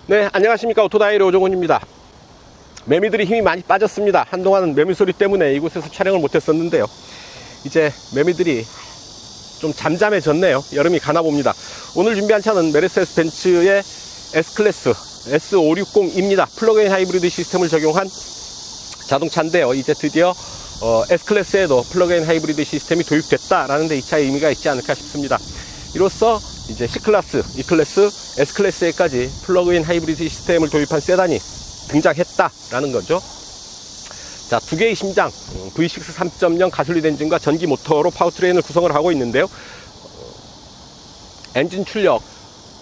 네, 안녕하십니까. 오토다이리 오종훈입니다. 매미들이 힘이 많이 빠졌습니다. 한동안은 매미 소리 때문에 이곳에서 촬영을 못했었는데요. 이제 매미들이 좀 잠잠해졌네요. 여름이 가나 봅니다. 오늘 준비한 차는 메르세데스 벤츠의 S클래스 S560입니다. 플러그인 하이브리드 시스템을 적용한 자동차인데요. 이제 드디어 S클래스에도 플러그인 하이브리드 시스템이 도입됐다라는 데 이 차의 의미가 있지 않을까 싶습니다. 이로써 이제 C클래스, E클래스, S클래스에까지 플러그인 하이브리드 시스템을 도입한 세단이 등장했다라는 거죠. 자, 두 개의 심장, V6 3.0 가솔린 엔진과 전기 모터로 파워트레인을 구성을 하고 있는데요. 엔진 출력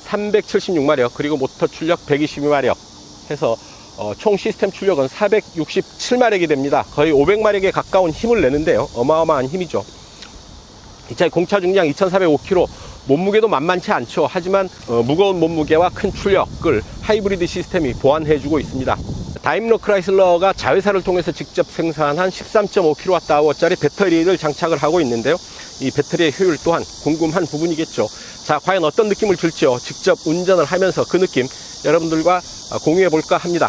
376마력, 그리고 모터 출력 122마력 해서 총 시스템 출력은 467마력이 됩니다. 거의 500마력에 가까운 힘을 내는데요. 어마어마한 힘이죠. 이 차의 공차 중량 2405kg, 몸무게도 만만치 않죠. 하지만 무거운 몸무게와 큰 출력을 하이브리드 시스템이 보완해주고 있습니다. 다임러 크라이슬러가 자회사를 통해서 직접 생산한 13.5kWh짜리 배터리를 장착을 하고 있는데요. 이 배터리의 효율 또한 궁금한 부분이겠죠. 자, 과연 어떤 느낌을 줄지요? 직접 운전을 하면서 그 느낌 여러분들과 공유해 볼까 합니다.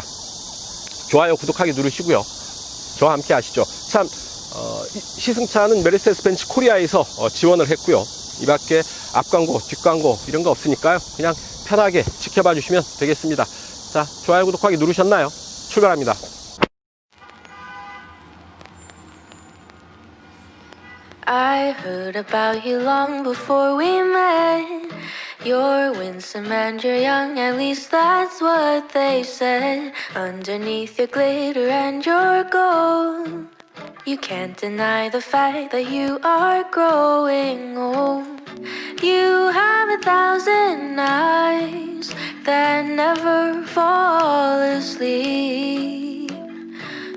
좋아요, 구독하기 누르시고요. 저와 함께 하시죠. 참, 시승차는 메르세데스 벤츠 코리아에서 지원을 했고요. 이 밖에 앞광고, 뒷광고 이런 거 없으니까요. 그냥 편하게 지켜봐 주시면 되겠습니다. 자, 좋아요, 구독하기 누르셨나요? 출발합니다. I heard about you long before we met. You're winsome and you're young, at least that's what they said. Underneath your glitter and your gold, you can't deny the fact that you are growing old. You have 1,000 eyes that never fall asleep.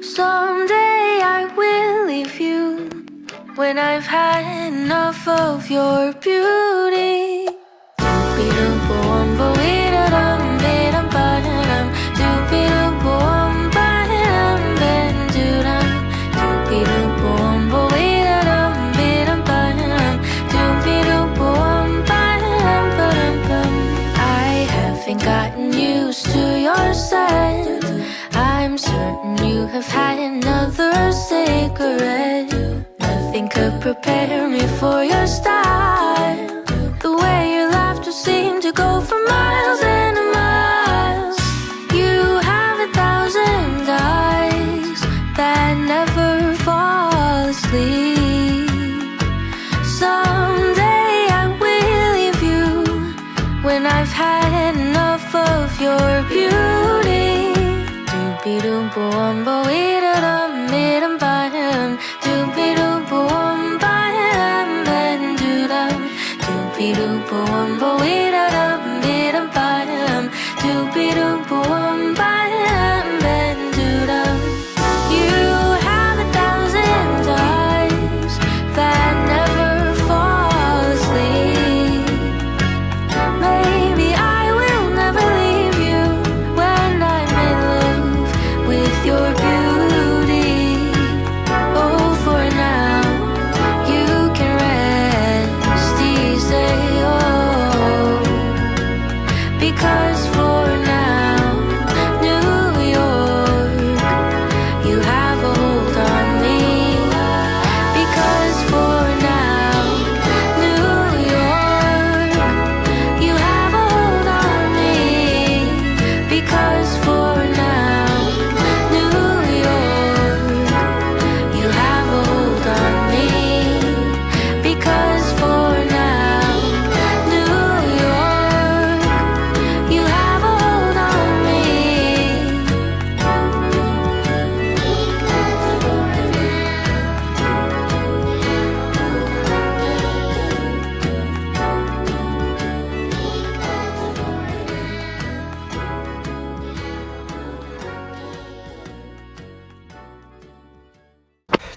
Someday I will leave you when I've had enough of your beauty. I haven't gotten used to your scent. I'm certain you have had another cigarette. Nothing could prepare me for your style. The way your laughter seemed to go for miles and miles. You have 1,000 eyes that never fall asleep. Someday I will leave you when I've had enough of your beauty. Doopy-doop-boom-bo-ee-da-dum-ee-dum-ba-dum. Doopy-doop-boom-ba-dum-ba-dum-doo-dum. Doopy-doop-boom-bo-ee-da-dum-ee-dum-ba-dum. Doopy-doop-boom-ba-dum-ba-dum-doo-dum. You have 1,000 eyes that never fall asleep. Maybe I will never leave you when I'm in love with your beauty. Oh, for now you can rest easy. Oh, because for now, New York, you have a hold on me. Because for now, New York, you have a hold on me. Because for now, New York, you have a hold on me. Because for now, New York, you have a hold on me.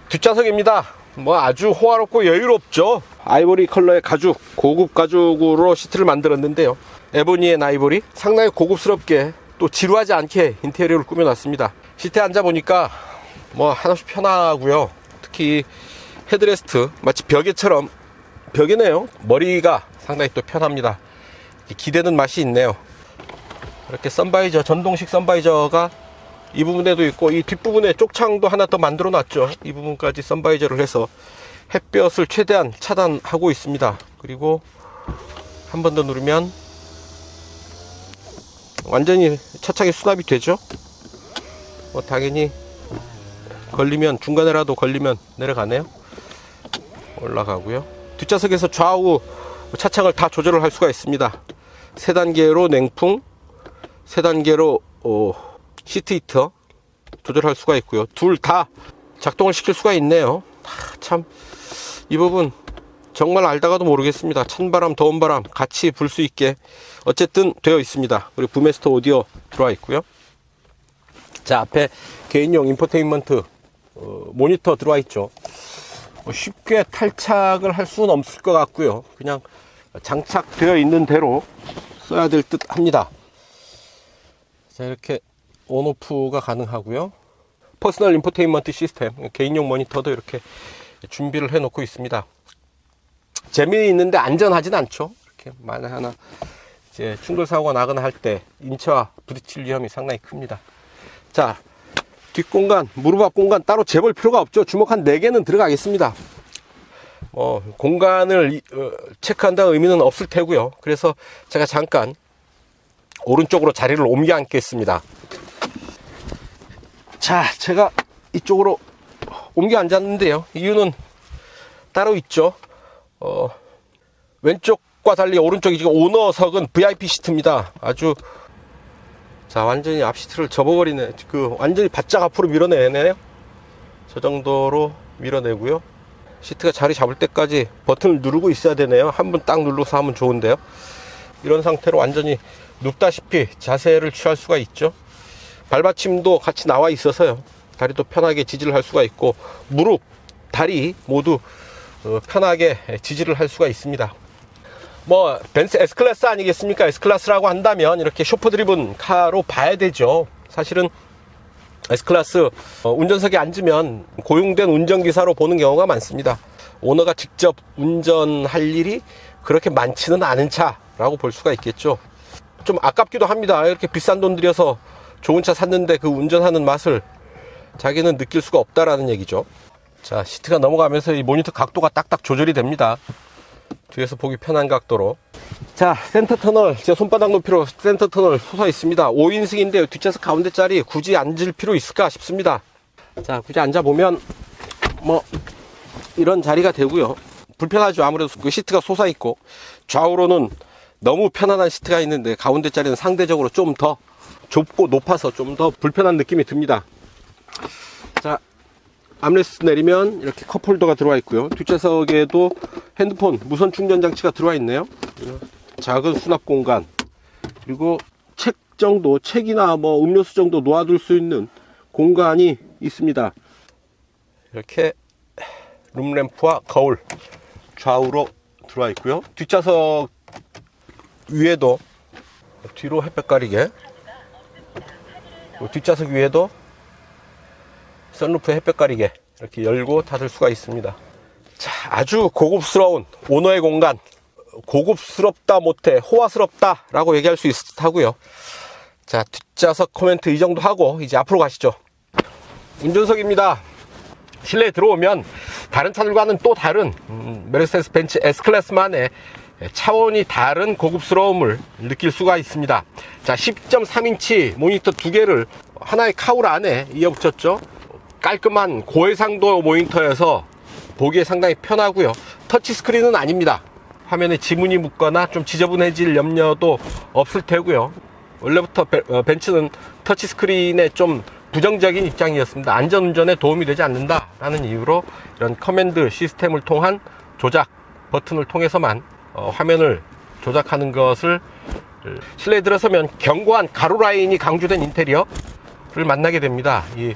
뒷좌석입니다. 뭐 아주 호화롭고 여유롭죠. 아이보리 컬러의 가죽, 고급 가죽으로 시트를 만들었는데요. 에보니의 아이보리, 상당히 고급스럽게 또 지루하지 않게 인테리어를 꾸며놨습니다. 시트에 앉아보니까 뭐 한없이 편하고요. 특히 헤드레스트 마치 벽에처럼, 벽이네요. 머리가 상당히 또 편합니다. 기대는 맛이 있네요. 이렇게 선바이저, 전동식 선바이저가 이 부분에도 있고, 이 뒷부분에 쪽창도 하나 더 만들어 놨죠. 이 부분까지 선바이저를 해서 햇볕을 최대한 차단하고 있습니다. 그리고 한 번 더 누르면 완전히 차창이 수납이 되죠. 당연히 걸리면, 중간에라도 걸리면 내려가네요. 올라가고요. 뒷좌석에서 좌우 차창을 다 조절을 할 수가 있습니다. 3단계로 냉풍, 3단계로 시트 히터 조절할 수가 있고요. 둘 다 작동을 시킬 수가 있네요. 참, 이 부분 정말 알다가도 모르겠습니다. 찬바람, 더운 바람 같이 불 수 있게 어쨌든 되어 있습니다. 그리고 부메스터 오디오 들어와 있고요. 자, 앞에 개인용 인포테인먼트 모니터 들어와 있죠. 쉽게 탈착을 할 수는 없을 것 같고요. 그냥 장착되어 있는 대로 써야 될 듯 합니다. 자, 이렇게 온오프가 가능하고요. 퍼스널 인포테인먼트 시스템, 개인용 모니터도 이렇게 준비를 해 놓고 있습니다. 재미는 있는데 안전하진 않죠. 이렇게 만에 하나 이제 충돌 사고가 나거나 할 때 인체와 부딪힐 위험이 상당히 큽니다. 자, 뒷공간, 무릎 앞 공간 따로 재볼 필요가 없죠. 주먹 한 4개는 들어가겠습니다. 공간을 체크한다는 의미는 없을 테고요. 그래서 제가 잠깐 오른쪽으로 자리를 옮겨 앉겠습니다. 자, 제가 이쪽으로 옮겨 앉았는데요. 이유는 따로 있죠. 왼쪽과 달리 오른쪽이 지금 오너석은 VIP 시트입니다. 아주, 자, 완전히 앞 시트를 접어버리네. 완전히 바짝 앞으로 밀어내네요. 저 정도로 밀어내고요. 시트가 자리 잡을 때까지 버튼을 누르고 있어야 되네요. 한 번 딱 눌러서 하면 좋은데요. 이런 상태로 완전히 눕다시피 자세를 취할 수가 있죠. 발받침도 같이 나와 있어서요. 다리도 편하게 지지를 할 수가 있고, 무릎, 다리 모두 편하게 지지를 할 수가 있습니다. 벤츠 S클래스 아니겠습니까? S클래스라고 한다면 이렇게 쇼프 드리븐 카로 봐야 되죠. 사실은 S클래스 운전석에 앉으면 고용된 운전기사로 보는 경우가 많습니다. 오너가 직접 운전할 일이 그렇게 많지는 않은 차라고 볼 수가 있겠죠. 좀 아깝기도 합니다. 이렇게 비싼 돈 들여서 좋은 차 샀는데 그 운전하는 맛을 자기는 느낄 수가 없다라는 얘기죠. 자, 시트가 넘어가면서 이 모니터 각도가 딱딱 조절이 됩니다. 뒤에서 보기 편한 각도로. 자, 센터 터널, 제 손바닥 높이로 센터 터널 솟아 있습니다. 5인승인데요. 뒷좌석 가운데 자리 굳이 앉을 필요 있을까 싶습니다. 자, 굳이 앉아보면 이런 자리가 되고요. 불편하죠. 아무래도 그 시트가 솟아 있고, 좌우로는 너무 편안한 시트가 있는데 가운데 자리는 상대적으로 좀 더 좁고 높아서 좀 더 불편한 느낌이 듭니다. 자, 암레스트 내리면 이렇게 컵홀더가 들어와 있고요. 뒷좌석에도 핸드폰 무선 충전 장치가 들어와 있네요. 작은 수납 공간, 그리고 책 정도, 책이나 음료수 정도 놓아둘 수 있는 공간이 있습니다. 이렇게 룸램프와 거울 좌우로 들어와 있고요. 뒷좌석 위에도 뒤로 햇볕 가리게, 뒷좌석 위에도 선루프 햇볕 가리게 이렇게 열고 닫을 수가 있습니다. 자, 아주 고급스러운 오너의 공간. 고급스럽다 못해 호화스럽다 라고 얘기할 수 있을 듯 하고요. 자, 뒷좌석 코멘트 이 정도 하고 이제 앞으로 가시죠. 운전석입니다. 실내에 들어오면 다른 차들과는 또 다른 메르세데스 벤츠 S클래스만의 차원이 다른 고급스러움을 느낄 수가 있습니다. 자, 10.3인치 모니터 2개를 하나의 카울 안에 이어붙였죠. 깔끔한 고해상도 모니터여서 보기에 상당히 편하고요. 터치 스크린은 아닙니다. 화면에 지문이 묻거나 좀 지저분해질 염려도 없을 테고요. 원래부터 벤츠는 터치 스크린에 좀 부정적인 입장이었습니다. 안전운전에 도움이 되지 않는다라는 이유로 이런 커맨드 시스템을 통한 조작 버튼을 통해서만 화면을 조작하는 것을, 실내에 들어서면 견고한 가로라인이 강조된 인테리어를 만나게 됩니다. 이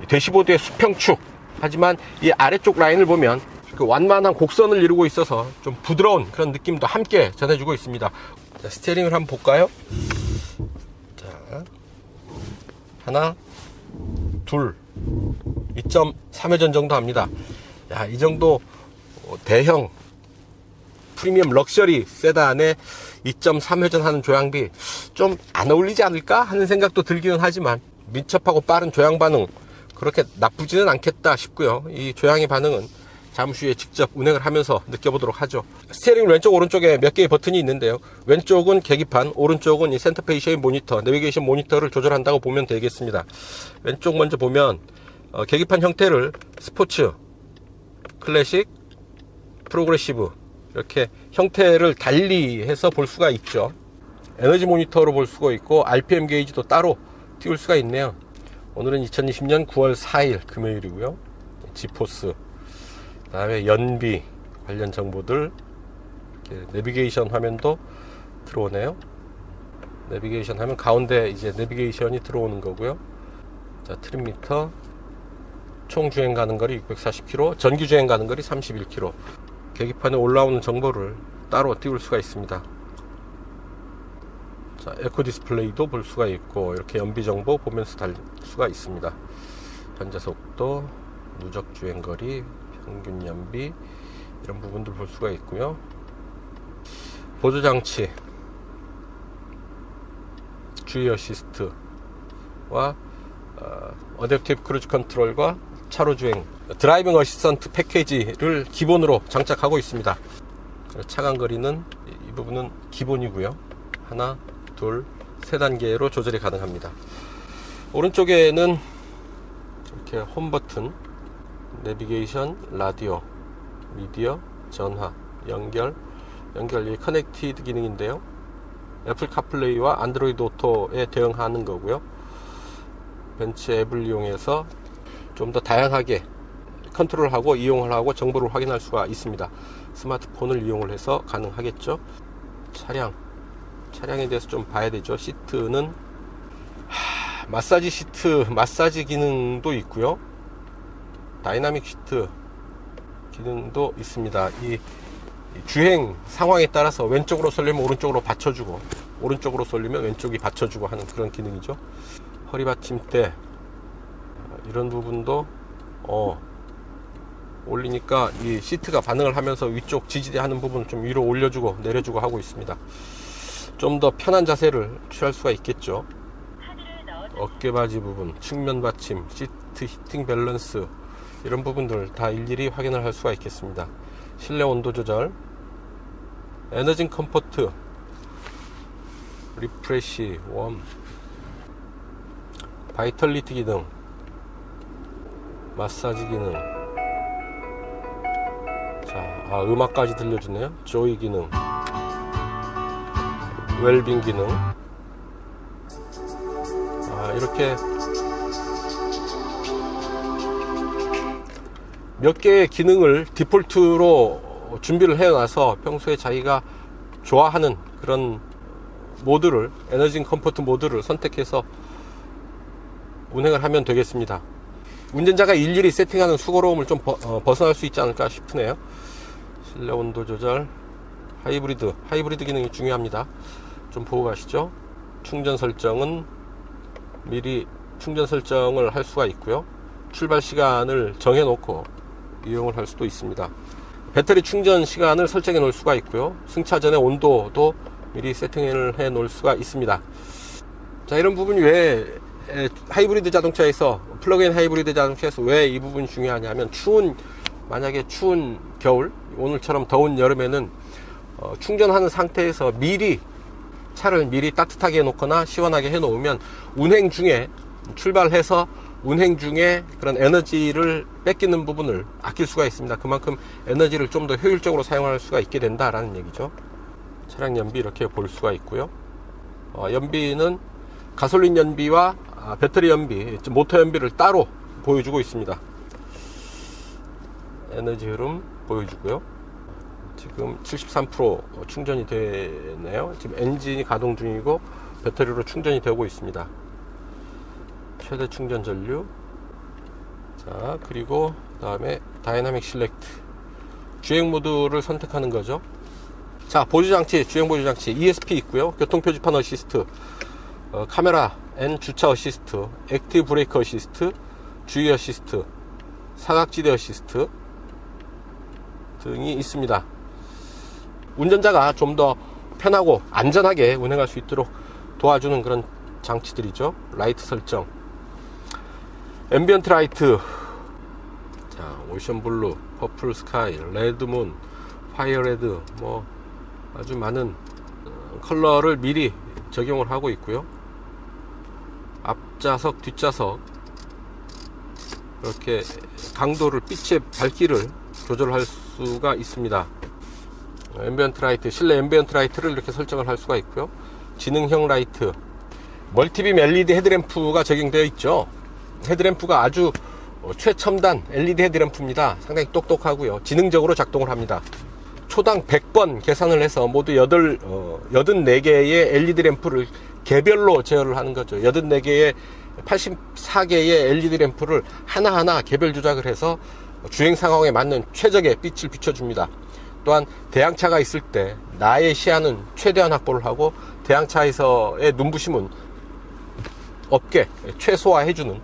대시보드의 수평축, 하지만 이 아래쪽 라인을 보면 그 완만한 곡선을 이루고 있어서 좀 부드러운 그런 느낌도 함께 전해주고 있습니다. 자, 스티어링을 한번 볼까요? 자, 하나, 둘, 2.3회전 정도 합니다. 야, 이 정도 대형 프리미엄 럭셔리 세단에 2.3회전 하는 조향비 좀 안 어울리지 않을까 하는 생각도 들기는 하지만 민첩하고 빠른 조향 반응 그렇게 나쁘지는 않겠다 싶고요. 이 조향의 반응은 잠시 후에 직접 운행을 하면서 느껴보도록 하죠. 스티어링 왼쪽 오른쪽에 몇 개의 버튼이 있는데요. 왼쪽은 계기판, 오른쪽은 이 센터페이시의 모니터, 내비게이션 모니터를 조절한다고 보면 되겠습니다. 왼쪽 먼저 보면 계기판 형태를 스포츠, 클래식, 프로그레시브 이렇게 형태를 달리해서 볼 수가 있죠. 에너지 모니터로 볼 수가 있고 RPM 게이지도 따로 띄울 수가 있네요. 오늘은 2020년 9월 4일 금요일이고요. 지포스, 그 다음에 연비 관련 정보들, 이렇게 내비게이션 화면도 들어오네요. 내비게이션 화면 가운데 이제 내비게이션이 들어오는 거고요. 자, 트립미터, 총 주행 가는 거리 640km, 전기 주행 가는 거리 31km. 계기판에 올라오는 정보를 따로 띄울 수가 있습니다. 자, 에코 디스플레이도 볼 수가 있고 이렇게 연비 정보 보면서 달 수가 있습니다. 현재 속도, 누적 주행 거리, 평균 연비 이런 부분들 볼 수가 있고요. 보조 장치, 주의 어시스트와 어댑티브 크루즈 컨트롤과 차로 주행, 드라이빙 어시스턴트 패키지를 기본으로 장착하고 있습니다. 차간 거리는 이 부분은 기본이고요. 하나, 둘, 세 단계로 조절이 가능합니다. 오른쪽에는 이렇게 홈 버튼, 내비게이션, 라디오, 미디어, 전화, 연결, 이 커넥티드 기능인데요. 애플 카플레이와 안드로이드 오토에 대응하는 거고요. 벤츠 앱을 이용해서 좀 더 다양하게 컨트롤하고 이용을 하고 정보를 확인할 수가 있습니다. 스마트폰을 이용을 해서 가능하겠죠. 차량에 대해서 좀 봐야 되죠. 시트는 마사지 시트, 마사지 기능도 있고요. 다이나믹 시트 기능도 있습니다. 이 주행 상황에 따라서 왼쪽으로 쏠리면 오른쪽으로 받쳐주고, 오른쪽으로 쏠리면 왼쪽이 받쳐주고 하는 그런 기능이죠. 허리 받침대 이런 부분도 올리니까 이 시트가 반응을 하면서 위쪽 지지대 하는 부분을 좀 위로 올려주고 내려주고 하고 있습니다. 좀 더 편한 자세를 취할 수가 있겠죠. 어깨바지 부분, 측면 받침, 시트 히팅 밸런스 이런 부분들 다 일일이 확인을 할 수가 있겠습니다. 실내 온도 조절, 에너지 컴포트, 리프레시, 웜, 바이털리티 기능, 마사지 기능, 자, 음악까지 들려주네요. 조이 기능, 웰빙 기능. 이렇게 몇 개의 기능을 디폴트로 준비를 해놔서 평소에 자기가 좋아하는 그런 모드를, 에너지 컴포트 모드를 선택해서 운행을 하면 되겠습니다. 운전자가 일일이 세팅하는 수고로움을 좀 벗어날 수 있지 않을까 싶으네요. 실내 온도 조절, 하이브리드 기능이 중요합니다. 좀 보고 가시죠. 충전 설정은 미리 충전 설정을 할 수가 있고요. 출발 시간을 정해 놓고 이용을 할 수도 있습니다. 배터리 충전 시간을 설정해 놓을 수가 있고요. 승차 전에 온도도 미리 세팅을 해 놓을 수가 있습니다. 자, 이런 부분이 왜 하이브리드 자동차에서, 플러그인 하이브리드 자동차에서 왜 이 부분이 중요하냐면, 만약에 추운 겨울, 오늘처럼 더운 여름에는 충전하는 상태에서 차를 미리 따뜻하게 해놓거나 시원하게 해놓으면 운행 중에, 출발해서 운행 중에 그런 에너지를 뺏기는 부분을 아낄 수가 있습니다. 그만큼 에너지를 좀 더 효율적으로 사용할 수가 있게 된다라는 얘기죠. 차량 연비 이렇게 볼 수가 있고요. 연비는 가솔린 연비와 배터리 연비, 모터 연비를 따로 보여주고 있습니다. 에너지 흐름 보여주고요. 지금 73% 충전이 되네요. 지금 엔진이 가동 중이고 배터리로 충전이 되고 있습니다. 최대 충전 전류. 자, 그리고 다음에 다이나믹 실렉트, 주행 모드를 선택하는 거죠. 자, 보조장치, 주행 보조장치 ESP 있고요. 교통표지판 어시스트, 카메라 앤 주차 어시스트, 액티브 브레이크 어시스트, 주의 어시스트, 사각지대 어시스트 등이 있습니다. 운전자가 좀 더 편하고 안전하게 운행할 수 있도록 도와주는 그런 장치들이죠. 라이트 설정, 앰비언트 라이트, 자, 오션 블루, 퍼플 스카이, 레드 문, 파이어 레드, 뭐 아주 많은 컬러를 미리 적용을 하고 있고요. 앞좌석, 뒷좌석 이렇게 강도를, 빛의 밝기를 조절할 수가 있습니다. 앰비언트 라이트, 실내 앰비언트 라이트를 이렇게 설정을 할 수가 있고요. 지능형 라이트, 멀티빔 LED 헤드램프가 적용되어 있죠. 헤드램프가 아주 최첨단 LED 헤드램프입니다. 상당히 똑똑하고요. 지능적으로 작동을 합니다. 초당 100번 계산을 해서 모두 84개의 LED 램프를 개별로 제어를 하는 거죠. 84개의 84개의 LED 램프를 하나하나 개별 조작을 해서 주행 상황에 맞는 최적의 빛을 비춰줍니다. 또한 대항차가 있을 때 나의 시야는 최대한 확보를 하고 대항차에서의 눈부심은 없게 최소화해주는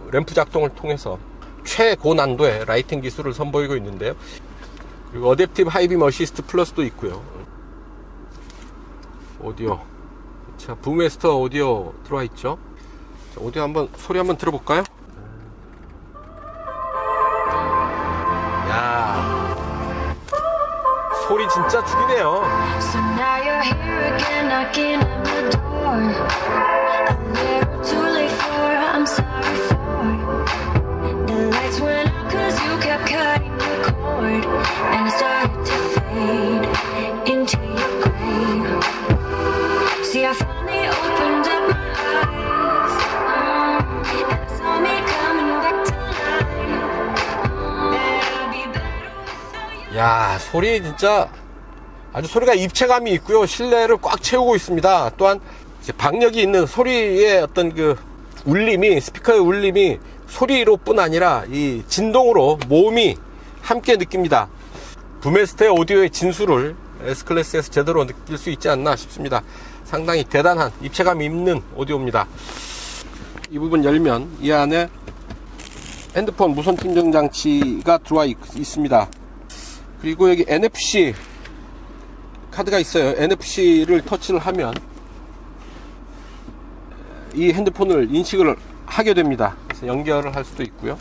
램프 작동을 통해서 최고난도의 라이팅 기술을 선보이고 있는데요. 그리고 어댑티브 하이빔 어시스트 플러스도 있고요. 오디오, 자, 붐메스터 오디오 들어와 있죠. 자, 오디오 한번, 소리 한번 들어볼까요? 야, 소리 진짜 죽이네요. So now you're here again, knocking at my door. A little too late for, I'm sorry for. The lights went out 'cause you kept cutting the cord, and it started to fade into your gray. See, I finally opened up my eyes, and I saw me coming back to life. And I'll be better without you. 야, 소리 진짜 아주 소리가 입체감이 있고요. 실내를 꽉 채우고 있습니다. 또한 이제 박력이 있는 소리의 어떤 그 울림이, 스피커의 울림이 소리로뿐 아니라 이 진동으로 몸이 함께 느낍니다. 붐메스터의 오디오의 진수를 S클래스에서 제대로 느낄 수 있지 않나 싶습니다. 상당히 대단한 입체감 있는 오디오입니다. 이 부분 열면 이 안에 핸드폰 무선 충전 장치가 들어와 있습니다. 그리고 여기 NFC 카드가 있어요. NFC를 터치를 하면 이 핸드폰을 인식을 하게 됩니다. 그래서 연결을 할 수도 있고요.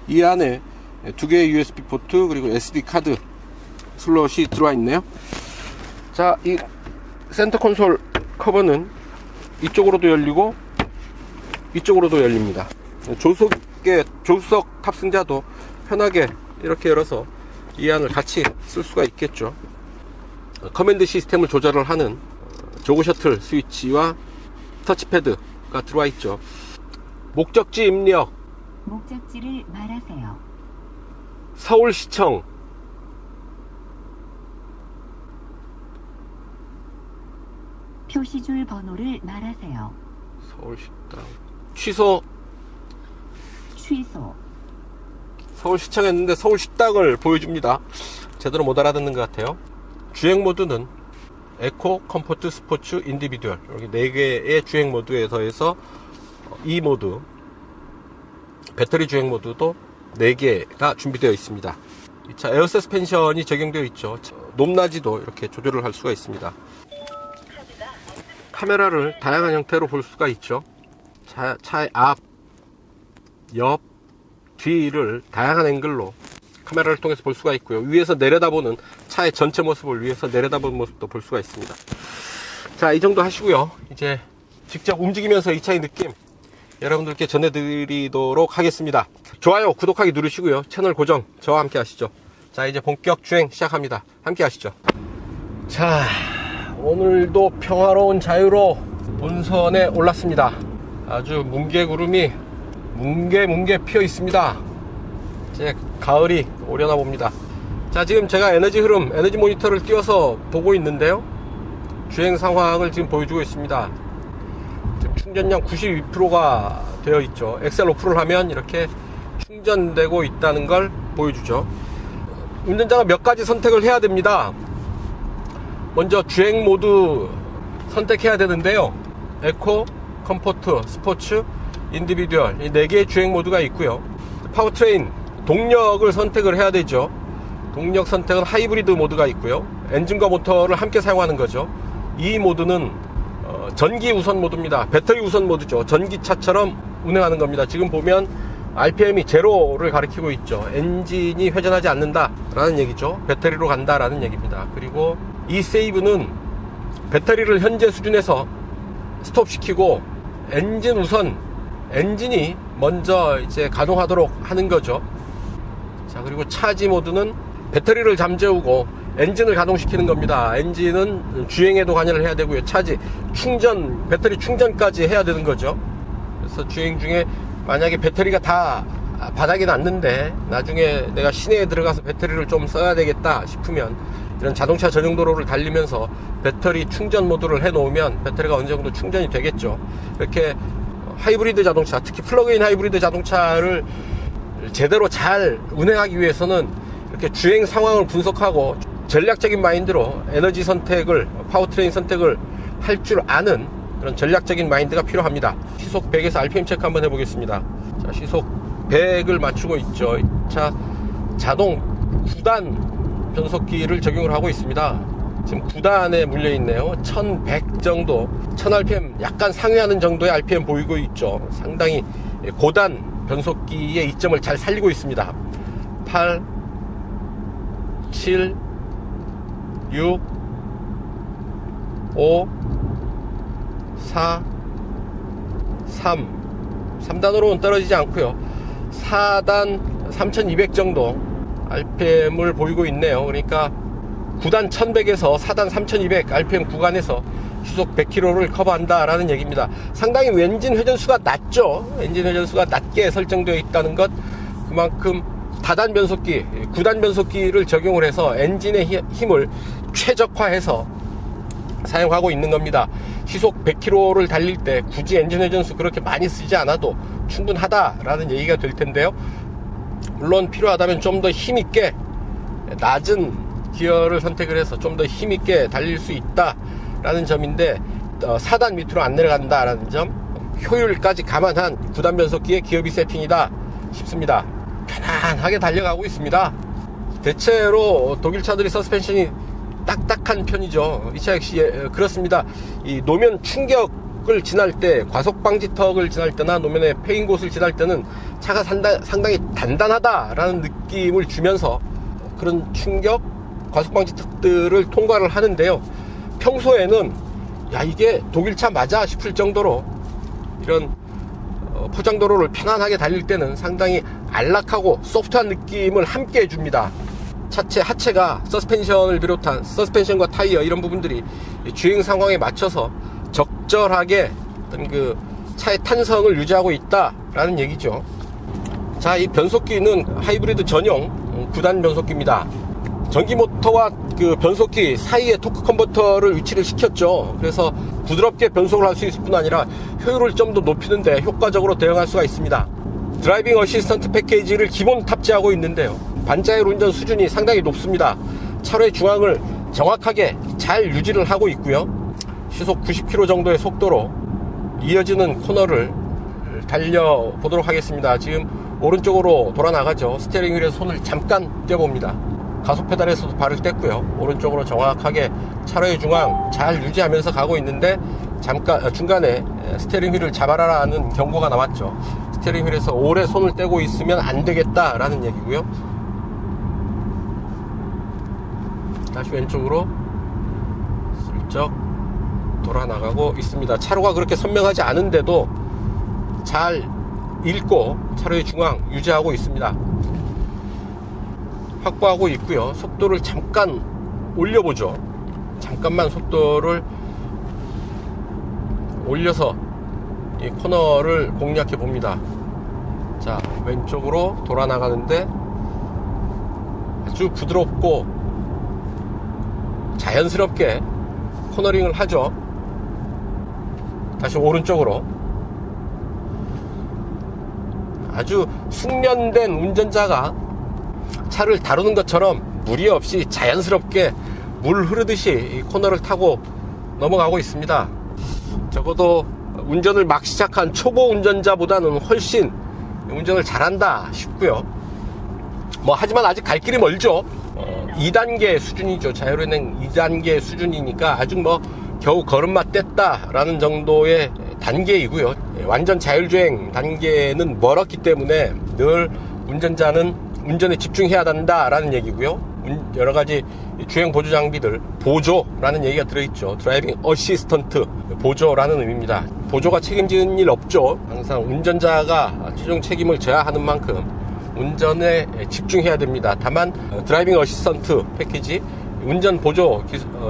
이 안에 두 개의 USB 포트 그리고 SD 카드 슬롯이 들어와 있네요. 자, 이 센터 콘솔 커버는 이쪽으로도 열리고 이쪽으로도 열립니다. 조수석 탑승자도 편하게 이렇게 열어서 이 안을 같이 쓸 수가 있겠죠. 커맨드 시스템을 조절을 하는 조그 셔틀 스위치와 터치패드가 들어와 있죠. 목적지 입력, 목적지를 말하세요. 서울시청, 표시줄 번호를 말하세요. 서울식당, 취소, 취소. 서울시청 했는데 서울식당을 보여줍니다. 제대로 못 알아듣는 것 같아요. 주행 모드는 에코, 컴포트, 스포츠, 인디비듀얼 이렇게 4개의 주행 모드에 더해서 E 모드, 배터리 주행 모드도 4개가 준비되어 있습니다. 이 차 에어 서스펜션이 적용되어 있죠. 높낮이도 이렇게 조절을 할 수가 있습니다. 카메라를 다양한 형태로 볼 수가 있죠. 차의 앞, 옆, 뒤를 다양한 앵글로 카메라를 통해서 볼 수가 있고요. 위에서 내려다보는 차의 전체 모습을 위에서 내려다보는 모습도 볼 수가 있습니다. 자, 이 정도 하시고요. 이제 직접 움직이면서 이 차의 느낌 여러분들께 전해드리도록 하겠습니다. 좋아요, 구독하기 누르시고요. 채널 고정 저와 함께 하시죠. 자, 이제 본격 주행 시작합니다. 함께 하시죠. 자, 오늘도 평화로운 자유로 본선에 올랐습니다. 아주 뭉게구름이 뭉게 피어 있습니다. 이제 가을이 오려나 봅니다. 자, 지금 제가 에너지 흐름, 에너지 모니터를 띄워서 보고 있는데요. 주행 상황을 지금 보여주고 있습니다. 지금 충전량 92%가 되어 있죠. 엑셀 오프를 하면 이렇게 충전되고 있다는 걸 보여주죠. 운전자가 몇 가지 선택을 해야 됩니다. 먼저 주행 모드 선택해야 되는데요. 에코, 컴포트, 스포츠, 인디비듀얼 이 4개의 주행 모드가 있고요. 파워트레인 동력을 선택을 해야 되죠. 동력 선택은 하이브리드 모드가 있고요. 엔진과 모터를 함께 사용하는 거죠. 이 모드는 전기 우선 모드입니다. 배터리 우선 모드죠. 전기차처럼 운행하는 겁니다. 지금 보면 RPM이 제로를 가리키고 있죠. 엔진이 회전하지 않는다 라는 얘기죠. 배터리로 간다 라는 얘기입니다. 그리고 이 세이브는 배터리를 현재 수준에서 스톱시키고 엔진 우선, 엔진이 먼저 이제 가동하도록 하는 거죠. 자, 그리고 차지 모드는 배터리를 잠재우고 엔진을 가동시키는 겁니다. 엔진은 주행에도 관여를 해야 되고요. 차지, 충전, 배터리 충전까지 해야 되는 거죠. 그래서 주행 중에 만약에 배터리가 다 바닥에 놨는데 나중에 내가 시내에 들어가서 배터리를 좀 써야 되겠다 싶으면 이런 자동차 전용 도로를 달리면서 배터리 충전 모드를 해 놓으면 배터리가 어느 정도 충전이 되겠죠. 이렇게 하이브리드 자동차, 특히 플러그인 하이브리드 자동차를 제대로 잘 운행하기 위해서는 이렇게 주행 상황을 분석하고 전략적인 마인드로 에너지 선택을, 파워트레인 선택을 할 줄 아는 그런 전략적인 마인드가 필요합니다. 시속 100에서 RPM 체크 한번 해보겠습니다. 자, 시속 100을 맞추고 있죠. 자, 자동 9단 변속기를 적용을 하고 있습니다. 지금 9단에 물려 있네요. 1100 정도, 1000rpm 약간 상회하는 정도의 RPM 보이고 있죠. 상당히 고단 변속기의 이점을 잘 살리고 있습니다. 8, 7, 6, 5, 4, 3단으로는 떨어지지 않고요. 4단 3200 정도 RPM을 보이고 있네요. 그러니까 9단 1100에서 4단 3200 RPM 구간에서 시속 100km를 커버한다 라는 얘기입니다. 상당히 엔진 회전수가 낮죠. 엔진 회전수가 낮게 설정되어 있다는 것, 그만큼 다단 변속기, 9단 변속기를 적용을 해서 엔진의 힘을 최적화해서 사용하고 있는 겁니다. 시속 100km를 달릴 때 굳이 엔진 회전수 그렇게 많이 쓰지 않아도 충분하다라는 얘기가 될 텐데요. 물론 필요하다면 좀 더 힘있게 낮은 기어를 선택을 해서 좀 더 힘있게 달릴 수 있다라는 점인데 4단 밑으로 안 내려간다라는 점, 효율까지 감안한 9단 변속기의 기어비 세팅이다 싶습니다. 편안하게 달려가고 있습니다. 대체로 독일 차들이 서스펜션이 딱딱한 편이죠. 이 차 역시 그렇습니다. 이 노면 충격을 지날 때, 과속 방지턱을 지날 때나 노면의 패인 곳을 지날 때는 차가 상당히 단단하다라는 느낌을 주면서 그런 충격, 과속 방지턱들을 통과를 하는데요. 평소에는 야, 이게 독일차 맞아 싶을 정도로 이런 포장도로를 편안하게 달릴 때는 상당히 안락하고 소프트한 느낌을 함께 해줍니다. 차체 하체가 서스펜션을 비롯한 서스펜션과 타이어 이런 부분들이 주행 상황에 맞춰서 적절하게 어떤 그 차의 탄성을 유지하고 있다라는 얘기죠. 자, 이 변속기는 하이브리드 전용 9단 변속기입니다. 전기 모터와 그 변속기 사이에 토크 컨버터를 위치를 시켰죠. 그래서 부드럽게 변속을 할 수 있을 뿐 아니라 효율을 좀 더 높이는데 효과적으로 대응할 수가 있습니다. 드라이빙 어시스턴트 패키지를 기본 탑재하고 있는데요. 반자율 운전 수준이 상당히 높습니다. 차로의 중앙을 정확하게 잘 유지를 하고 있고요. 시속 90km 정도의 속도로 이어지는 코너를 달려보도록 하겠습니다. 지금 오른쪽으로 돌아 나가죠. 스티어링 휠에 손을 잠깐 떼봅니다. 가속 페달에서도 발을 뗐고요. 오른쪽으로 정확하게 차로의 중앙 잘 유지하면서 가고 있는데 잠깐 중간에 스티어링 휠을 잡아라라는 경고가 나왔죠. 스티어링 휠에서 오래 손을 떼고 있으면 안 되겠다라는 얘기고요. 다시 왼쪽으로 슬쩍 돌아 나가고 있습니다. 차로가 그렇게 선명하지 않은데도 잘 읽고 차로의 중앙 유지하고 있습니다. 확보하고 있고요. 속도를 잠깐 올려보죠. 잠깐만 속도를 올려서 이 코너를 공략해 봅니다. 자, 왼쪽으로 돌아 나가는데 아주 부드럽고 자연스럽게 코너링을 하죠. 다시 오른쪽으로. 아주 숙련된 운전자가 차를 다루는 것처럼 무리 없이 자연스럽게 물 흐르듯이 이 코너를 타고 넘어가고 있습니다. 적어도 운전을 막 시작한 초보 운전자보다는 훨씬 운전을 잘한다 싶고요. 하지만 아직 갈 길이 멀죠. 2단계 수준이죠. 자율운행 2단계 수준이니까 아직 뭐 겨우 걸음마 뗐다라는 정도의 단계이고요. 완전 자율주행 단계는 멀었기 때문에 늘 운전자는 운전에 집중해야 한다라는 얘기고요. 여러 가지 주행 보조 장비들, 보조라는 얘기가 들어있죠. 드라이빙 어시스턴트, 보조라는 의미입니다. 보조가 책임지는 일 없죠. 항상 운전자가 최종 책임을 져야 하는 만큼 운전에 집중해야 됩니다. 다만 드라이빙 어시스턴트 패키지, 운전 보조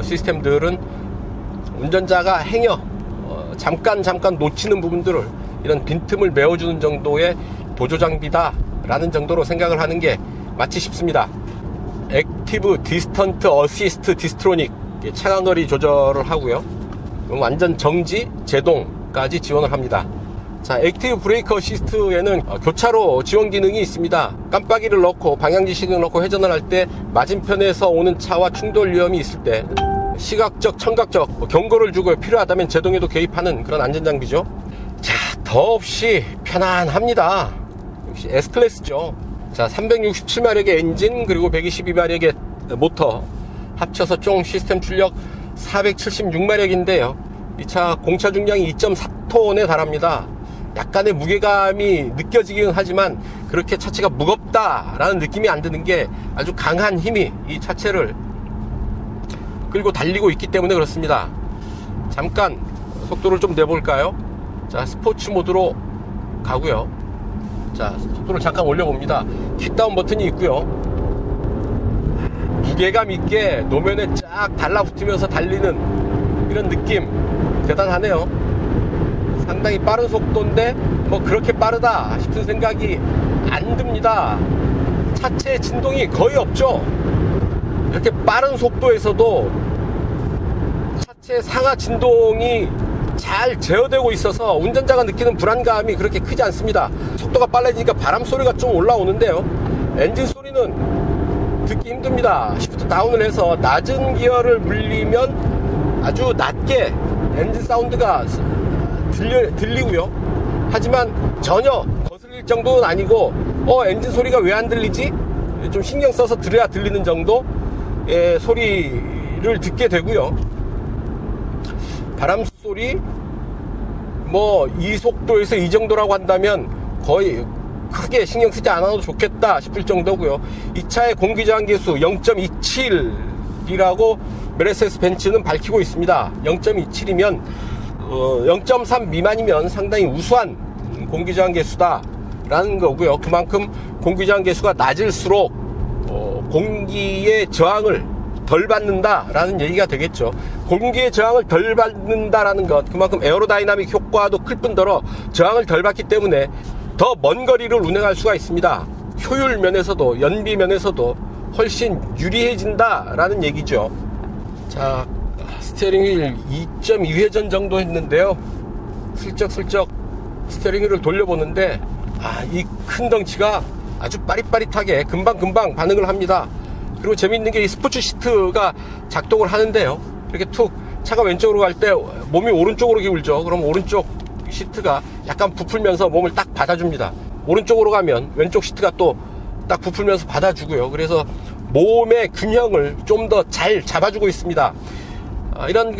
시스템들은 운전자가 행여 잠깐 놓치는 부분들을 이런 빈틈을 메워주는 정도의 보조 장비다라는 정도로 생각을 하는 게 맞지 싶습니다. 액티브 디스턴트 어시스트 디스트로닉, 차간거리 조절을 하고요. 완전 정지, 제동까지 지원을 합니다. 자, 액티브 브레이크 어시스트에는 교차로 지원 기능이 있습니다. 깜빡이를 넣고 방향지시를 넣고 회전을 할 때 맞은편에서 오는 차와 충돌 위험이 있을 때 시각적, 청각적 경고를 주고 필요하다면 제동에도 개입하는 그런 안전장비죠. 자, 더없이 편안합니다. 역시 S클래스죠. 자, 367마력의 엔진 그리고 122마력의 모터 합쳐서 총 시스템 출력 476마력인데요. 이 차 공차 중량이 2.4톤에 달합니다. 약간의 무게감이 느껴지긴 하지만 그렇게 차체가 무겁다라는 느낌이 안 드는 게 아주 강한 힘이 이 차체를 끌고 달리고 있기 때문에 그렇습니다. 잠깐 속도를 좀 내볼까요? 자, 스포츠 모드로 가고요. 자, 속도를 잠깐 올려봅니다. 킥다운 버튼이 있고요. 무게감 있게 노면에 쫙 달라붙으면서 달리는 이런 느낌 대단하네요. 상당히 빠른 속도인데 뭐 그렇게 빠르다 싶은 생각이 안 듭니다. 차체 진동이 거의 없죠. 이렇게 빠른 속도에서도 차체 상하 진동이 잘 제어되고 있어서 운전자가 느끼는 불안감이 그렇게 크지 않습니다. 속도가 빨라지니까 바람 소리가 좀 올라오는데요. 엔진 소리는 듣기 힘듭니다. 시프트 다운을 해서 낮은 기어를 물리면 아주 낮게 엔진 사운드가 들리고요. 하지만 전혀 거슬릴 정도는 아니고 엔진 소리가 왜 안 들리지? 좀 신경 써서 들어야 들리는 정도의 소리를 듣게 되고요. 바람 소리 뭐 이 속도에서 이 정도라고 한다면 거의 크게 신경 쓰지 않아도 좋겠다 싶을 정도고요. 이 차의 공기저항 계수 0.27이라고 메르세데스 벤츠는 밝히고 있습니다. 0.27이면 0.3 미만이면 상당히 우수한 공기저항 계수다 라는 거고요. 그만큼 공기저항 계수가 낮을수록 공기의 저항을 덜 받는다 라는 얘기가 되겠죠. 공기의 저항을 덜 받는다라는 것, 그만큼 에어로다이나믹 효과도 클 뿐더러 저항을 덜 받기 때문에 더 먼 거리를 운행할 수가 있습니다. 효율 면에서도 연비 면에서도 훨씬 유리해진다 라는 얘기죠. 자, 스티어링 휠 2.2회전 정도 했는데요. 슬쩍슬쩍 스티어링 휠을 돌려보는데 이 큰 덩치가 아주 빠릿빠릿하게 금방금방 반응을 합니다. 그리고 재미있는 게 이 스포츠 시트가 작동을 하는데요. 이렇게 툭 차가 왼쪽으로 갈 때 몸이 오른쪽으로 기울죠. 그럼 오른쪽 시트가 약간 부풀면서 몸을 딱 받아줍니다. 오른쪽으로 가면 왼쪽 시트가 또 딱 부풀면서 받아주고요. 그래서 몸의 균형을 좀 더 잘 잡아주고 있습니다. 이런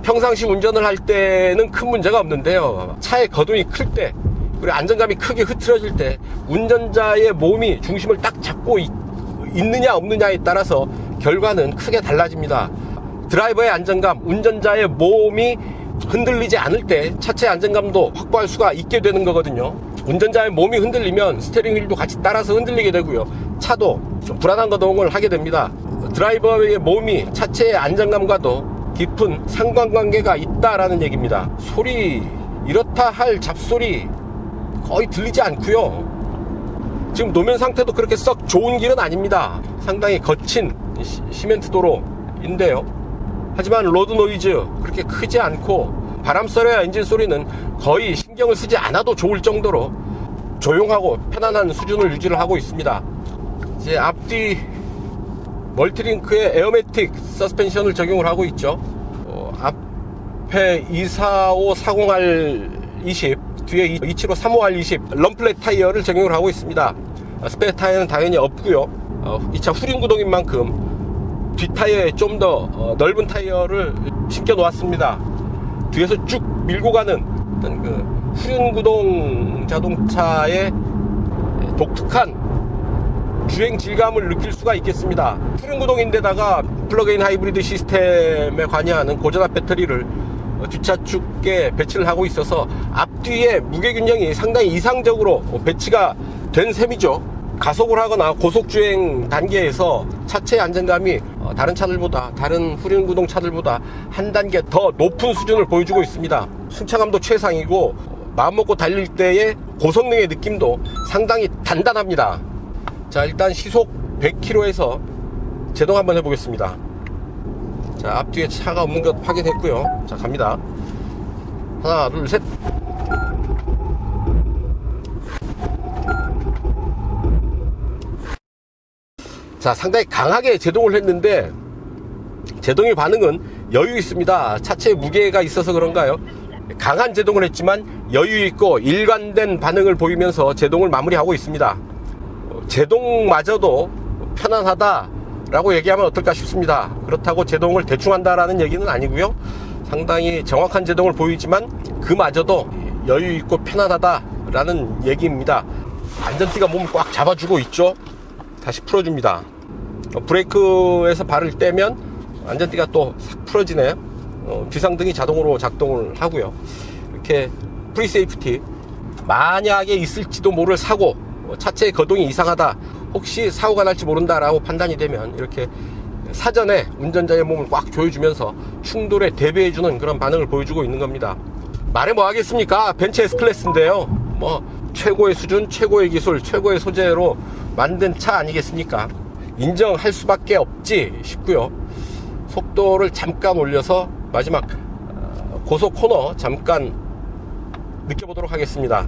평상시 운전을 할 때는 큰 문제가 없는데요. 차의 거동이 클 때, 그리고 안정감이 크게 흐트러질 때 운전자의 몸이 중심을 딱 잡고 있느냐 없느냐에 따라서 결과는 크게 달라집니다. 드라이버의 안정감, 운전자의 몸이 흔들리지 않을 때 차체의 안정감도 확보할 수가 있게 되는 거거든요. 운전자의 몸이 흔들리면 스티어링 휠도 같이 따라서 흔들리게 되고요. 차도 좀 불안한 거동을 하게 됩니다. 드라이버의 몸이 차체의 안정감과도 깊은 상관관계가 있다라는 얘기입니다. 소리, 이렇다 할 잡소리 거의 들리지 않고요. 지금 노면 상태도 그렇게 썩 좋은 길은 아닙니다. 상당히 거친 시멘트 도로인데요. 하지만 로드 노이즈 그렇게 크지 않고 바람 소리와 엔진 소리는 거의 신경을 쓰지 않아도 좋을 정도로 조용하고 편안한 수준을 유지를 하고 있습니다. 이제 앞뒤 멀티링크에 에어매틱 서스펜션을 적용을 하고 있죠. 앞에 24540R20, 뒤에 27535R20 럼플렛 타이어를 적용을 하고 있습니다. 스페어 타이어는 당연히 없고요. 이 차 후륜 구동인 만큼 뒷타이어에 좀 더 넓은 타이어를 신겨 놓았습니다. 뒤에서 쭉 밀고 가는 어떤 그 후륜구동 자동차의 독특한 주행 질감을 느낄 수가 있겠습니다. 후륜구동인데다가 플러그인 하이브리드 시스템에 관여하는 고전압 배터리를 뒷차 축에 배치를 하고 있어서 앞뒤의 무게균형이 상당히 이상적으로 배치가 된 셈이죠. 가속을 하거나 고속주행 단계에서 차체의 안정감이 다른 차들보다, 다른 후륜구동 차들보다 한 단계 더 높은 수준을 보여주고 있습니다. 승차감도 최상이고 마음먹고 달릴 때의 고성능의 느낌도 상당히 단단합니다. 자, 일단 시속 100km에서 제동 한번 해보겠습니다. 자, 앞뒤에 차가 없는 것 확인했고요. 자, 갑니다. 하나, 둘, 셋. 자, 상당히 강하게 제동을 했는데 제동의 반응은 여유 있습니다. 차체에 무게가 있어서 그런가요? 강한 제동을 했지만 여유 있고 일관된 반응을 보이면서 제동을 마무리하고 있습니다. 제동마저도 편안하다라고 얘기하면 어떨까 싶습니다. 그렇다고 제동을 대충 한다라는 얘기는 아니고요. 상당히 정확한 제동을 보이지만 그마저도 여유 있고 편안하다라는 얘기입니다. 안전띠가 몸을 꽉 잡아주고 있죠. 다시 풀어줍니다. 브레이크에서 발을 떼면 안전띠가 또 싹 풀어지네요. 비상등이 자동으로 작동을 하고요. 이렇게 프리세이프티, 만약에 있을지도 모를 사고, 차체의 거동이 이상하다, 혹시 사고가 날지 모른다라고 판단이 되면 이렇게 사전에 운전자의 몸을 꽉 조여주면서 충돌에 대비해주는 그런 반응을 보여주고 있는 겁니다. 말해 뭐 하겠습니까? 벤츠 S클래스인데요. 뭐 최고의 수준, 최고의 기술, 최고의 소재로 만든 차 아니겠습니까? 인정할 수밖에 없지 싶고요. 속도를 잠깐 올려서 마지막 고속 코너 잠깐 느껴보도록 하겠습니다.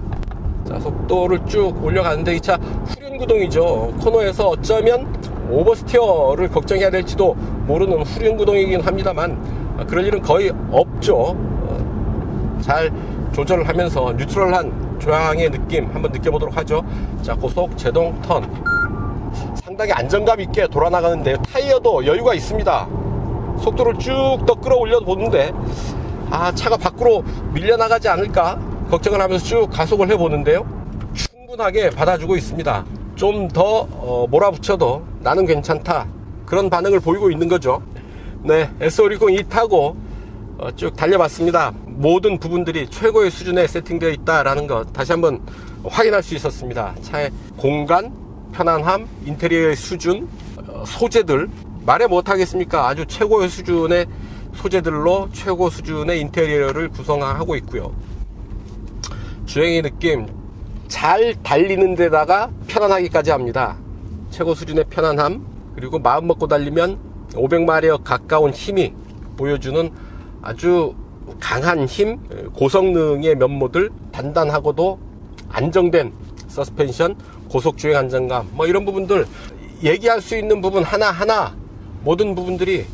자, 속도를 쭉 올려가는데 이 차 후륜구동이죠. 코너에서 어쩌면 오버스티어를 걱정해야 될지도 모르는 후륜구동이긴 합니다만 그럴 일은 거의 없죠. 잘 조절을 하면서 뉴트럴한 조향의 느낌 한번 느껴보도록 하죠. 자, 고속 제동 턴. 상당히 안정감 있게 돌아나가는데 타이어도 여유가 있습니다. 속도를 쭉 더 끌어올려 보는데 차가 밖으로 밀려나가지 않을까 걱정을 하면서 쭉 가속을 해보는데요. 충분하게 받아주고 있습니다. 좀 더 몰아붙여도 나는 괜찮다, 그런 반응을 보이고 있는 거죠. 네, S560E 타고 쭉 달려봤습니다. 모든 부분들이 최고의 수준에 세팅되어 있다라는 것 다시 한번 확인할 수 있었습니다. 차의 공간, 편안함, 인테리어의 수준, 소재들 말해 못하겠습니까? 아주 최고의 수준의 소재들로 최고 수준의 인테리어를 구성하고 있고요. 주행의 느낌, 잘 달리는 데다가 편안하기까지 합니다. 최고 수준의 편안함, 그리고 마음 먹고 달리면 500마력 가까운 힘이 보여주는 아주 강한 힘, 고성능의 면모들, 단단하고도 안정된 서스펜션, 고속주행 안정감, 뭐 이런 부분들 얘기할 수 있는 부분 하나하나 모든 부분들이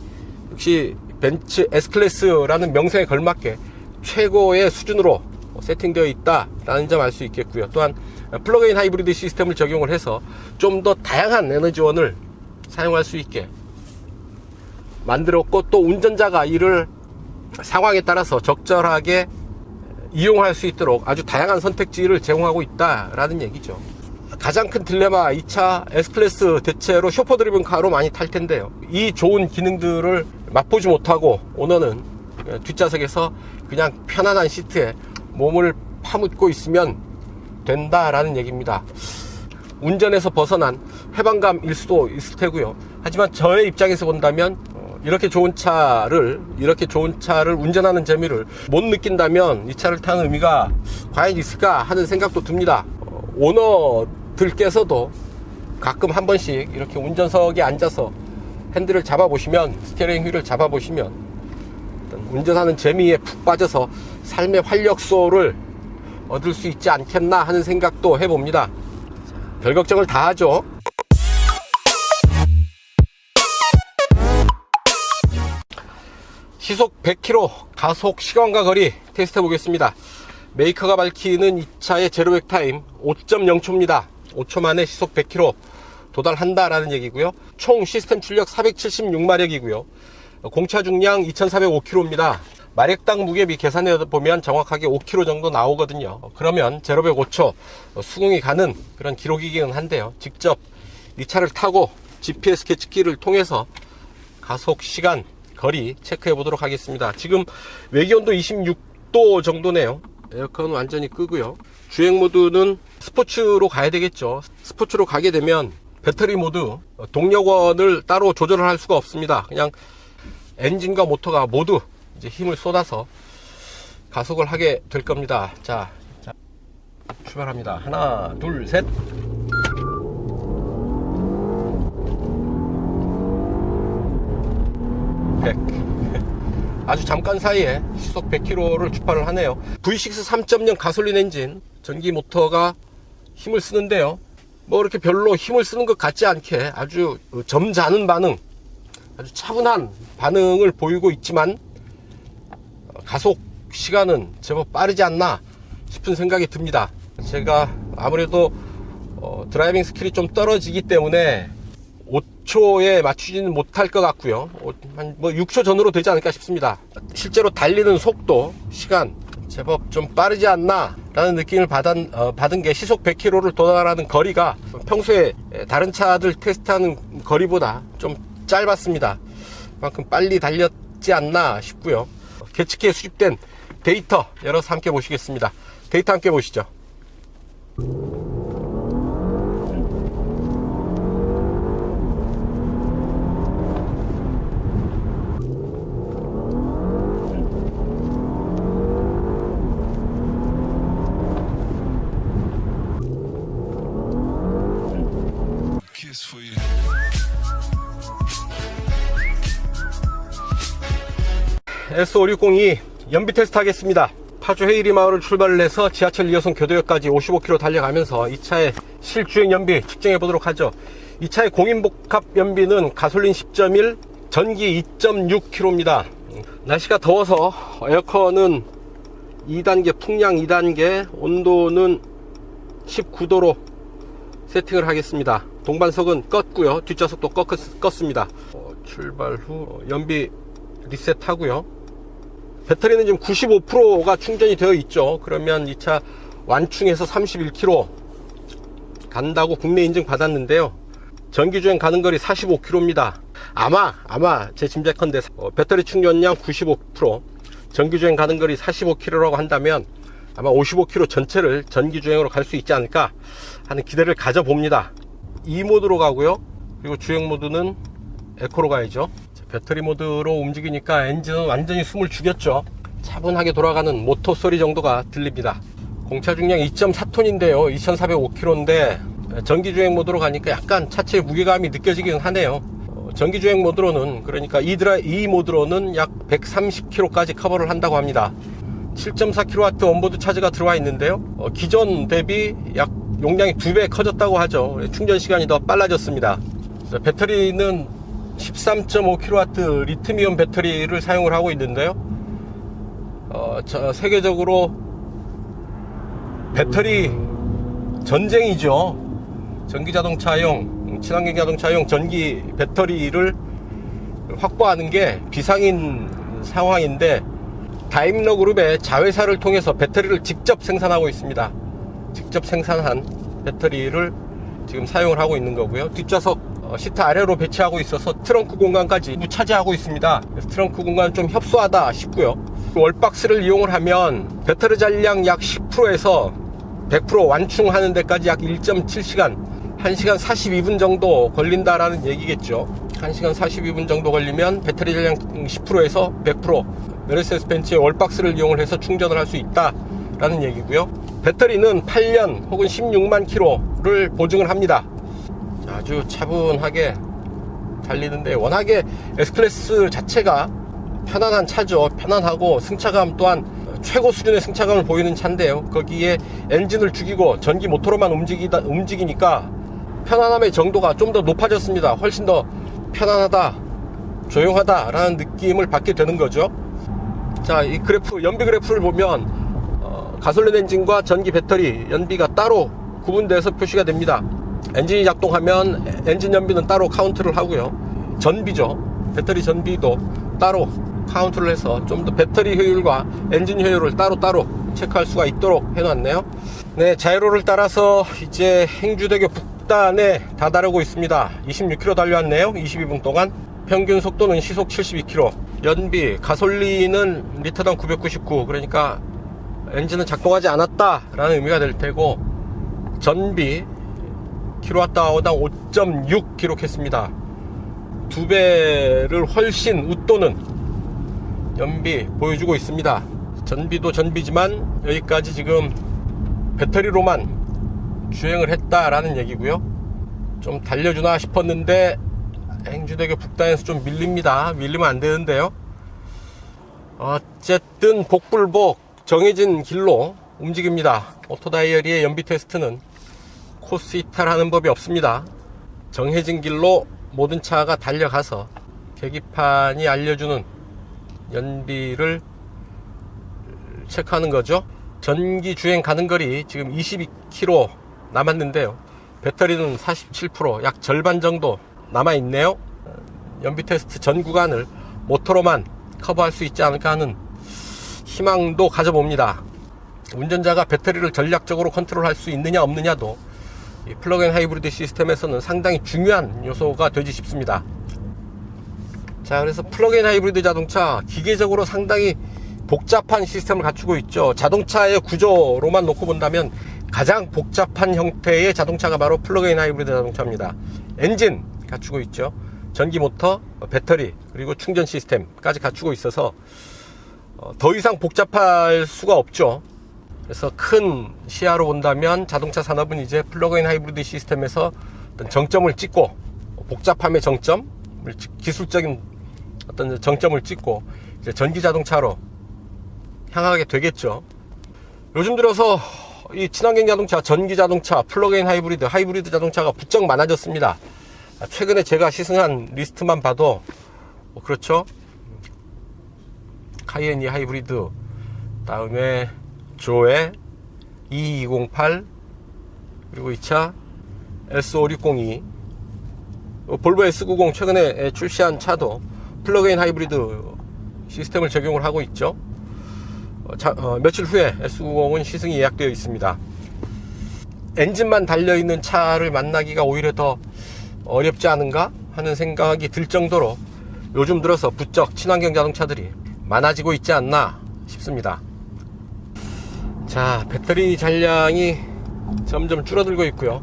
역시 벤츠 S클래스라는 명성에 걸맞게 최고의 수준으로 세팅되어 있다라는 점 알 수 있겠고요. 또한 플러그인 하이브리드 시스템을 적용을 해서 좀 더 다양한 에너지원을 사용할 수 있게 만들었고, 또 운전자가 이를 상황에 따라서 적절하게 이용할 수 있도록 아주 다양한 선택지를 제공하고 있다라는 얘기죠. 가장 큰 딜레마, 이 차 S클래스 대체로 쇼퍼 드리븐 카로 많이 탈 텐데요. 이 좋은 기능들을 맛보지 못하고 오너는 뒷좌석에서 그냥 편안한 시트에 몸을 파묻고 있으면 된다라는 얘기입니다. 운전에서 벗어난 해방감일 수도 있을 테고요. 하지만 저의 입장에서 본다면 이렇게 좋은 차를 운전하는 재미를 못 느낀다면 이 차를 타는 의미가 과연 있을까 하는 생각도 듭니다. 오너들께서도 가끔 한 번씩 이렇게 운전석에 앉아서 핸들을 잡아보시면, 스티어링 휠을 잡아보시면 운전하는 재미에 푹 빠져서 삶의 활력소를 얻을 수 있지 않겠나 하는 생각도 해봅니다. 별 걱정을 다 하죠. 시속 100km 가속 시간과 거리 테스트 해보겠습니다. 메이커가 밝히는 이 차의 제로백 타임 5.0초입니다. 5초 만에 시속 100km 도달한다라는 얘기고요. 총 시스템 출력 476마력이고요. 공차 중량 2405km입니다. 마력당 무게비 계산해 보면 정확하게 5km 정도 나오거든요. 그러면 0-100 5초 수긍이 가는 그런 기록이기는 한데요. 직접 이 차를 타고 GPS 계측기를 통해서 가속 시간, 거리 체크해 보도록 하겠습니다. 지금 외기온도 26도 정도네요. 에어컨 완전히 끄고요. 주행 모드는 스포츠로 가야 되겠죠. 스포츠로 가게 되면 배터리 모드, 동력원을 따로 조절을 할 수가 없습니다. 그냥 엔진과 모터가 모두 이제 힘을 쏟아서 가속을 하게 될 겁니다. 자, 출발합니다. 하나, 둘, 셋. 100. 아주 잠깐 사이에 시속 100km를 주파를 하네요. V6 3.0 가솔린 엔진, 전기 모터가 힘을 쓰는데요. 뭐 이렇게 별로 힘을 쓰는 것 같지 않게 아주 점잖은 반응, 아주 차분한 반응을 보이고 있지만 가속 시간은 제법 빠르지 않나 싶은 생각이 듭니다. 제가 아무래도 드라이빙 스킬이 좀 떨어지기 때문에 5초에 맞추지는 못할 것 같고요. 한 6초 전으로 되지 않을까 싶습니다. 실제로 달리는 속도, 시간 제법 좀 빠르지 않나 라는 느낌을 받은 게 시속 100km를 도달하는 거리가 평소에 다른 차들 테스트하는 거리보다 좀 짧았습니다. 그만큼 빨리 달렸지 않나 싶고요. 계측기에 수집된 데이터 열어서 함께 보시겠습니다. 데이터 함께 보시죠. S5602 연비 테스트 하겠습니다. 파주 헤이리 마을을 출발을 해서 지하철 2호선 교도역까지 55km 달려가면서 이 차의 실주행 연비 측정해 보도록 하죠. 이 차의 공인복합 연비는 가솔린 10.1, 전기 2.6km입니다. 날씨가 더워서 에어컨은 2단계, 풍량 2단계, 온도는 19도로 세팅을 하겠습니다. 동반석은 껐고요. 뒷좌석도 껐습니다. 출발 후 연비 리셋하고요. 배터리는 지금 95%가 충전이 되어 있죠. 그러면 이 차 완충해서 31km 간다고 국내 인증 받았는데요. 전기주행 가는 거리 45km입니다. 아마 제 짐작컨대 배터리 충전량 95%, 전기주행 가는 거리 45km라고 한다면 아마 55km 전체를 전기주행으로 갈 수 있지 않을까 하는 기대를 가져봅니다. E 모드로 가고요. 그리고 주행 모드는 에코로 가야죠. 배터리 모드로 움직이니까 엔진은 완전히 숨을 죽였죠. 차분하게 돌아가는 모터 소리 정도가 들립니다. 공차 중량 2.4톤인데요 2405km인데 전기주행 모드로 가니까 약간 차체의 무게감이 느껴지긴 하네요. 전기주행 모드로는, 그러니까 E 모드로는 약 130km까지 커버를 한다고 합니다. 7.4kW 온보드 차저가 들어와 있는데요, 기존 대비 약 용량이 2배 커졌다고 하죠. 충전 시간이 더 빨라졌습니다. 배터리는 13.5kW 리튬이온 배터리를 사용을 하고 있는데요, 세계적으로 배터리 전쟁이죠. 전기자동차용, 친환경 자동차용 전기 배터리를 확보하는 게 비상인 상황인데, 다임러 그룹의 자회사를 통해서 배터리를 직접 생산하고 있습니다. 직접 생산한 배터리를 지금 사용을 하고 있는 거고요. 뒷좌석 시트 아래로 배치하고 있어서 트렁크 공간까지 차지하고 있습니다. 그래서 트렁크 공간 좀 협소하다 싶고요. 월박스를 이용을 하면 배터리 잔량 약 10%에서 100% 완충하는 데까지 약 1.7시간, 1시간 42분 정도 걸린다라는 얘기겠죠. 1시간 42분 정도 걸리면 배터리 잔량 10%에서 100% 메르세데스 벤츠의 월박스를 이용을 해서 충전을 할 수 있다라는 얘기고요. 배터리는 8년 혹은 16만 킬로를 보증을 합니다. 아주 차분하게 달리는데, 워낙에 S클래스 자체가 편안한 차죠. 편안하고 승차감 또한 최고 수준의 승차감을 보이는 차인데요, 거기에 엔진을 죽이고 전기 모터로만 움직이니까 편안함의 정도가 좀 더 높아졌습니다. 훨씬 더 편안하다, 조용하다 라는 느낌을 받게 되는 거죠. 자, 이 그래프, 연비 그래프를 보면 가솔린 엔진과 전기 배터리 연비가 따로 구분돼서 표시가 됩니다. 엔진이 작동하면 엔진 연비는 따로 카운트를 하고요. 전비죠. 배터리 전비도 따로 카운트를 해서 좀 더 배터리 효율과 엔진 효율을 따로따로 체크할 수가 있도록 해놨네요. 네, 자이로를 따라서 이제 행주대교 북단에 다다르고 있습니다. 26km 달려왔네요. 22분 동안. 평균 속도는 시속 72km. 연비, 가솔린은 리터당 999. 그러니까 엔진은 작동하지 않았다라는 의미가 될 테고, 전비 킬로와트아워당 5.6 기록했습니다. 2배를 훨씬 웃도는 연비 보여주고 있습니다. 전비도 전비지만 여기까지 지금 배터리로만 주행을 했다라는 얘기고요. 좀 달려주나 싶었는데 행주대교 북단에서 좀 밀립니다. 밀리면 안 되는데요. 어쨌든 복불복 정해진 길로 움직입니다. 오토다이어리의 연비 테스트는 코스 이탈하는 법이 없습니다. 정해진 길로 모든 차가 달려가서 계기판이 알려주는 연비를 체크하는 거죠. 전기 주행 가는 거리 지금 22km 남았는데요. 배터리는 47%, 약 절반 정도 남아있네요. 연비 테스트 전 구간을 모터로만 커버할 수 있지 않을까 하는 희망도 가져봅니다. 운전자가 배터리를 전략적으로 컨트롤할 수 있느냐 없느냐도 이 플러그인 하이브리드 시스템에서는 상당히 중요한 요소가 되지 싶습니다. 자, 그래서 플러그인 하이브리드 자동차 기계적으로 상당히 복잡한 시스템을 갖추고 있죠. 자동차의 구조로만 놓고 본다면 가장 복잡한 형태의 자동차가 바로 플러그인 하이브리드 자동차입니다. 엔진 갖추고 있죠. 전기 모터, 배터리, 그리고 충전 시스템까지 갖추고 있어서 더 이상 복잡할 수가 없죠. 그래서 큰 시야로 본다면 자동차 산업은 이제 플러그인 하이브리드 시스템에서 어떤 정점을 찍고, 복잡함의 정점, 기술적인 어떤 정점을 찍고 이제 전기 자동차로 향하게 되겠죠. 요즘 들어서 이 친환경 자동차, 전기 자동차, 플러그인 하이브리드 자동차가 부쩍 많아졌습니다. 최근에 제가 시승한 리스트만 봐도 그렇죠. 카이엔이 하이브리드, 다음에 조에 2208, 그리고 이 차 S5602, 볼보 S90 최근에 출시한 차도 플러그인 하이브리드 시스템을 적용을 하고 있죠. 며칠 후에 S90은 시승이 예약되어 있습니다. 엔진만 달려있는 차를 만나기가 오히려 더 어렵지 않은가 하는 생각이 들 정도로 요즘 들어서 부쩍 친환경 자동차들이 많아지고 있지 않나 싶습니다. 자, 배터리 잔량이 점점 줄어들고 있고요.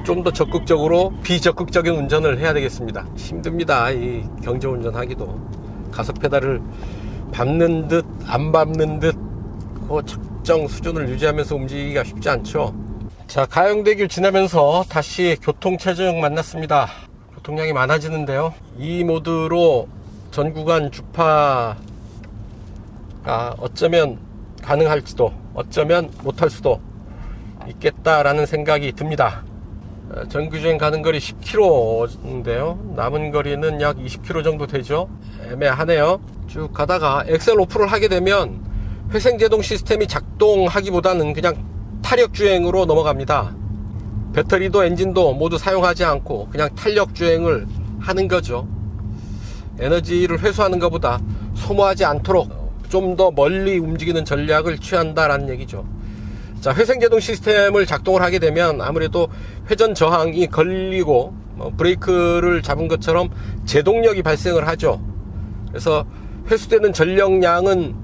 좀 더 적극적으로 비적극적인 운전을 해야 되겠습니다. 힘듭니다. 이 경제 운전하기도 가속 페달을 밟는 듯 안 밟는 듯 그 적정 수준을 유지하면서 움직이기가 쉽지 않죠. 자, 가영대교 지나면서 다시 교통체증 만났습니다. 교통량이 많아지는데요. 이 모드로 전 구간 주파가 어쩌면 가능할지도, 어쩌면 못할 수도 있겠다라는 생각이 듭니다. 전기주행 가는 거리 10km인데요. 남은 거리는 약 20km 정도 되죠. 애매하네요. 쭉 가다가 엑셀 오프를 하게 되면 회생제동 시스템이 작동하기보다는 그냥 탄력주행으로 넘어갑니다. 배터리도 엔진도 모두 사용하지 않고 그냥 탄력주행을 하는 거죠. 에너지를 회수하는 것보다 소모하지 않도록 좀 더 멀리 움직이는 전략을 취한다라는 얘기죠. 자, 회생제동 시스템을 작동을 하게 되면 아무래도 회전 저항이 걸리고 브레이크를 잡은 것처럼 제동력이 발생을 하죠. 그래서 회수되는 전력량은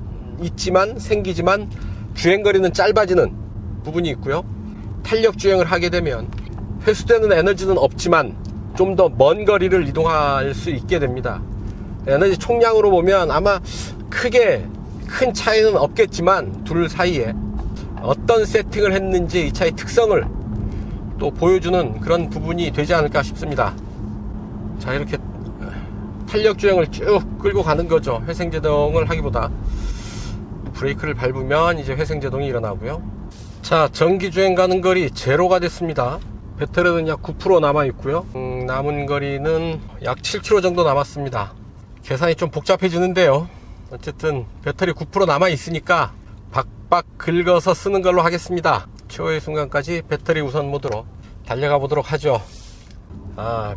생기지만 주행거리는 짧아지는 부분이 있고요. 탄력주행을 하게 되면 회수되는 에너지는 없지만 좀 더 먼 거리를 이동할 수 있게 됩니다. 에너지 총량으로 보면 아마 크게 큰 차이는 없겠지만 둘 사이에 어떤 세팅을 했는지 이 차의 특성을 또 보여주는 그런 부분이 되지 않을까 싶습니다. 자, 이렇게 탄력주행을 쭉 끌고 가는 거죠. 회생제동을 하기보다 브레이크를 밟으면 이제 회생제동이 일어나고요. 자, 전기주행 가는 거리 제로가 됐습니다. 배터리는 약 9% 남아있고요. 남은 거리는 약 7km 정도 남았습니다. 계산이 좀 복잡해지는데요. 어쨌든 배터리 9% 남아있으니까 박박 긁어서 쓰는 걸로 하겠습니다. 최후의 순간까지 배터리 우선 모드로 달려가 보도록 하죠.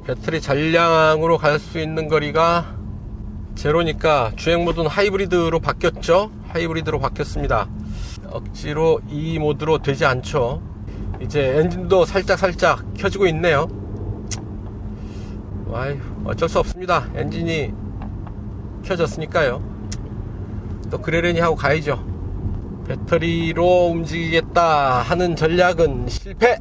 배터리 잔량으로 갈 수 있는 거리가 제로니까 주행 모드는 하이브리드로 바뀌었죠. 하이브리드로 바뀌었습니다. 억지로 이 모드로 되지 않죠. 이제 엔진도 살짝 켜지고 있네요. 아유, 어쩔 수 없습니다. 엔진이 켜졌으니까요. 또 그러려니 하고 가야죠. 배터리로 움직이겠다 하는 전략은 실패.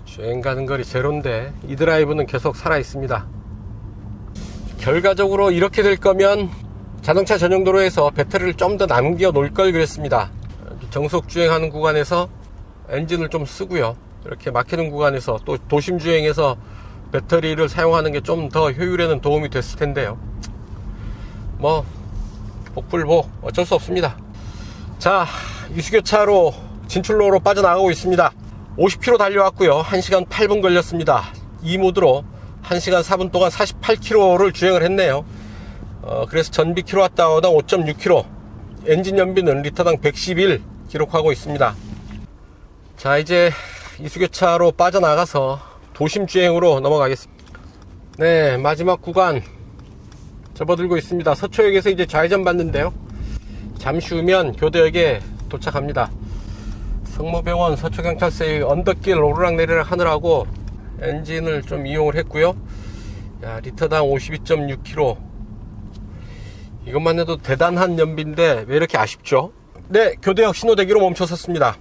주행 가는 거리 제로인데 이 드라이브는 계속 살아 있습니다. 결과적으로 이렇게 될 거면 자동차 전용도로에서 배터리를 좀 더 남겨 놓을 걸 그랬습니다. 정속 주행하는 구간에서 엔진을 좀 쓰고요. 이렇게 막히는 구간에서 또 도심 주행에서 배터리를 사용하는 게 좀 더 효율에는 도움이 됐을 텐데요. 뭐 복불복 어쩔 수 없습니다. 자, 유수교차로 진출로로 빠져나가고 있습니다. 50km 달려왔고요. 1시간 8분 걸렸습니다. 이 모드로 1시간 4분 동안 48km를 주행을 했네요. 그래서 전비 킬로와트아워당 5.6km, 엔진 연비는 리터당 111 기록하고 있습니다. 자, 이제 이수교차로 빠져나가서 도심 주행으로 넘어가겠습니다. 네, 마지막 구간 접어들고 있습니다. 서초역에서 이제 좌회전 받는데요. 잠시 후면 교대역에 도착합니다. 성모병원 서초경찰서의 언덕길 오르락내리락 하느라고 엔진을 좀 이용을 했고요. 야, 리터당 52.6km. 이것만 해도 대단한 연비인데 왜 이렇게 아쉽죠? 네, 교대역 신호대기로 멈춰섰습니다.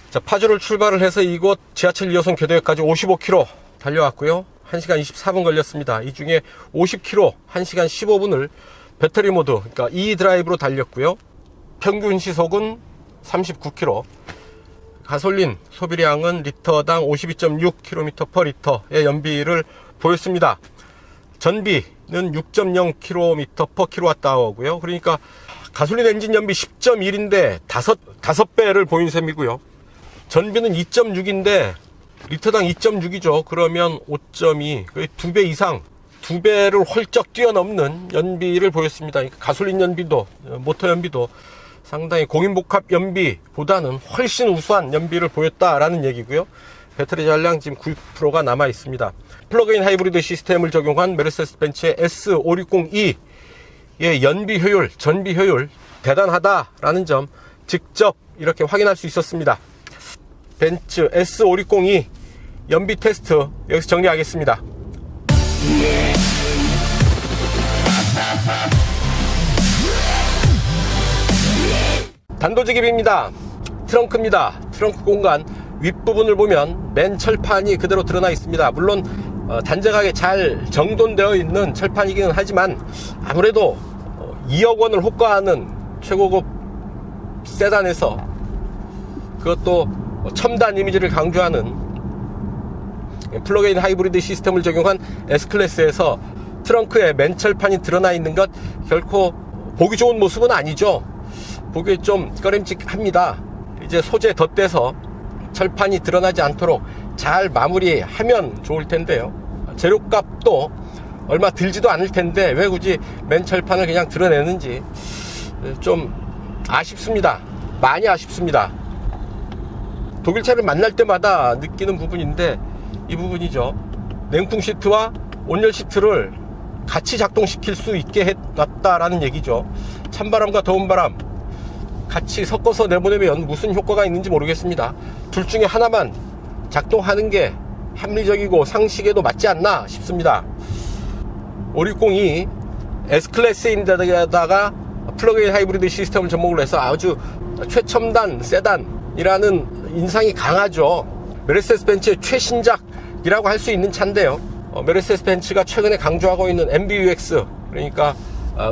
자, 파주를 출발을 해서 이곳 지하철 2호선 교대역까지 55km 달려왔고요. 1시간 24분 걸렸습니다. 이 중에 50km 1시간 15분을 배터리 모드, 그러니까 E 드라이브로 달렸고요. 평균 시속은 39km. 가솔린 소비량은 리터당 52.6km/L의 연비를 보였습니다. 전비는 6.0km/kWh고요. 그러니까 가솔린 엔진 연비 10.1인데 5배를 보인 셈이고요. 전비는 2.6인데 리터당 2.6이죠. 그러면 5.2, 거의 2배 이상, 2배를 훌쩍 뛰어넘는 연비를 보였습니다. 그러니까 가솔린 연비도, 모터 연비도 상당히 공인복합 연비보다는 훨씬 우수한 연비를 보였다라는 얘기고요. 배터리 잔량 지금 9%가 남아 있습니다. 플러그인 하이브리드 시스템을 적용한 메르세데스 벤츠의 S560e의 연비 효율, 전비 효율 대단하다라는 점 직접 이렇게 확인할 수 있었습니다. 벤츠 S560e 연비 테스트 여기서 정리하겠습니다. 단도직입입니다. 트렁크입니다. 트렁크 공간 윗부분을 보면 맨 철판이 그대로 드러나 있습니다. 물론 단정하게 잘 정돈되어 있는 철판이기는 하지만 아무래도 2억 원을 호가하는 최고급 세단에서 그것도 첨단 이미지를 강조하는 플러그인 하이브리드 시스템을 적용한 S클래스에서 트렁크에 맨 철판이 드러나 있는 것 결코 보기 좋은 모습은 아니죠. 보기에 좀 꺼림칙합니다. 이제 소재 덧대서 철판이 드러나지 않도록 잘 마무리하면 좋을 텐데요. 재료값도 얼마 들지도 않을 텐데 왜 굳이 맨 철판을 그냥 드러내는지 좀 아쉽습니다. 많이 아쉽습니다. 독일차를 만날 때마다 느끼는 부분인데 이 부분이죠. 냉풍 시트와 온열 시트를 같이 작동시킬 수 있게 해놨다라는 얘기죠. 찬바람과 더운 바람 같이 섞어서 내보내면 무슨 효과가 있는지 모르겠습니다. 둘 중에 하나만 작동하는 게 합리적이고 상식에도 맞지 않나 싶습니다. 560이 S클래스인데다가 플러그인 하이브리드 시스템을 접목을 해서 아주 최첨단 세단이라는 인상이 강하죠. 메르세데스 벤츠의 최신작이라고 할 수 있는 차인데요. 메르세데스 벤츠가 최근에 강조하고 있는 MBUX, 그러니까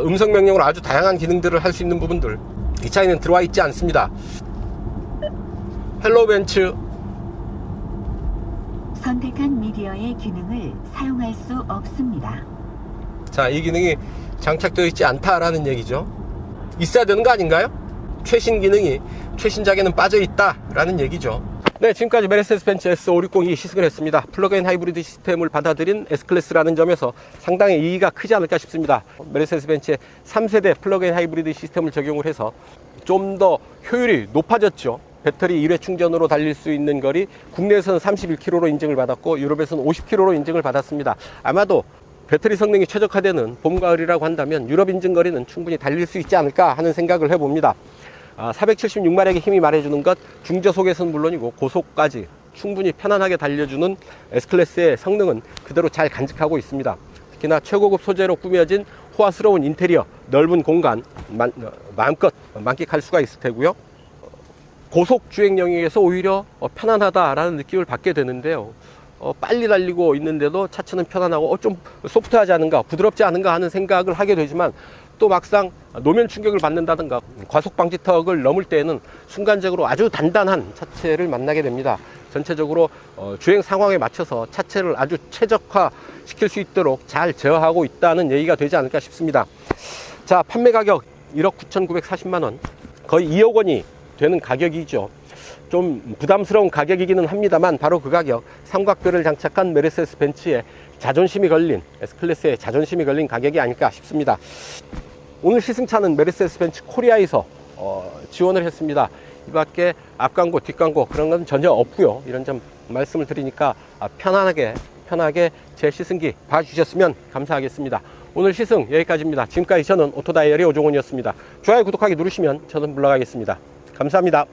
음성 명령으로 아주 다양한 기능들을 할 수 있는 부분들, 이 차에는 들어와 있지 않습니다. 헬로 벤츠. 선택한 미디어의 기능을 사용할 수 없습니다. 자, 이 기능이 장착되어 있지 않다라는 얘기죠. 있어야 되는 거 아닌가요? 최신 기능이 최신작에는 빠져 있다라는 얘기죠. 네, 지금까지 메르세데스 벤츠 S560이 시승을 했습니다. 플러그인 하이브리드 시스템을 받아들인 S클래스라는 점에서 상당히 이의가 크지 않을까 싶습니다. 메르세데스 벤츠의 3세대 플러그인 하이브리드 시스템을 적용을 해서 좀 더 효율이 높아졌죠. 배터리 1회 충전으로 달릴 수 있는 거리 국내에서는 31km로 인증을 받았고 유럽에서는 50km로 인증을 받았습니다. 아마도 배터리 성능이 최적화되는 봄, 가을이라고 한다면 유럽 인증 거리는 충분히 달릴 수 있지 않을까 하는 생각을 해봅니다. 476마력의 힘이 말해주는 것, 중저속에서는 물론이고 고속까지 충분히 편안하게 달려주는 S클래스의 성능은 그대로 잘 간직하고 있습니다. 특히나 최고급 소재로 꾸며진 호화스러운 인테리어, 넓은 공간 마음껏 만끽할 수가 있을 테고요. 고속 주행 영역에서 오히려 편안하다라는 느낌을 받게 되는데요. 빨리 달리고 있는데도 차체는 편안하고 좀 소프트하지 않은가, 부드럽지 않은가 하는 생각을 하게 되지만 또 막상 노면 충격을 받는다든가 과속 방지턱을 넘을 때에는 순간적으로 아주 단단한 차체를 만나게 됩니다. 전체적으로 주행 상황에 맞춰서 차체를 아주 최적화 시킬 수 있도록 잘 제어하고 있다는 얘기가 되지 않을까 싶습니다. 자, 판매 가격 1억 9,940만원, 거의 2억 원이 되는 가격이죠. 좀 부담스러운 가격이기는 합니다만 바로 그 가격, 삼각별을 장착한 메르세데스 벤츠의 자존심이 걸린, S클래스의 자존심이 걸린 가격이 아닐까 싶습니다. 오늘 시승차는 메르세데스 벤츠 코리아에서 지원을 했습니다. 이 밖에 앞광고, 뒷광고 그런 건 전혀 없고요. 이런 점 말씀을 드리니까 편하게 제 시승기 봐주셨으면 감사하겠습니다. 오늘 시승 여기까지입니다. 지금까지 저는 오토다이어리 오종원이었습니다. 좋아요, 구독하기 누르시면 저는 물러가겠습니다. 감사합니다.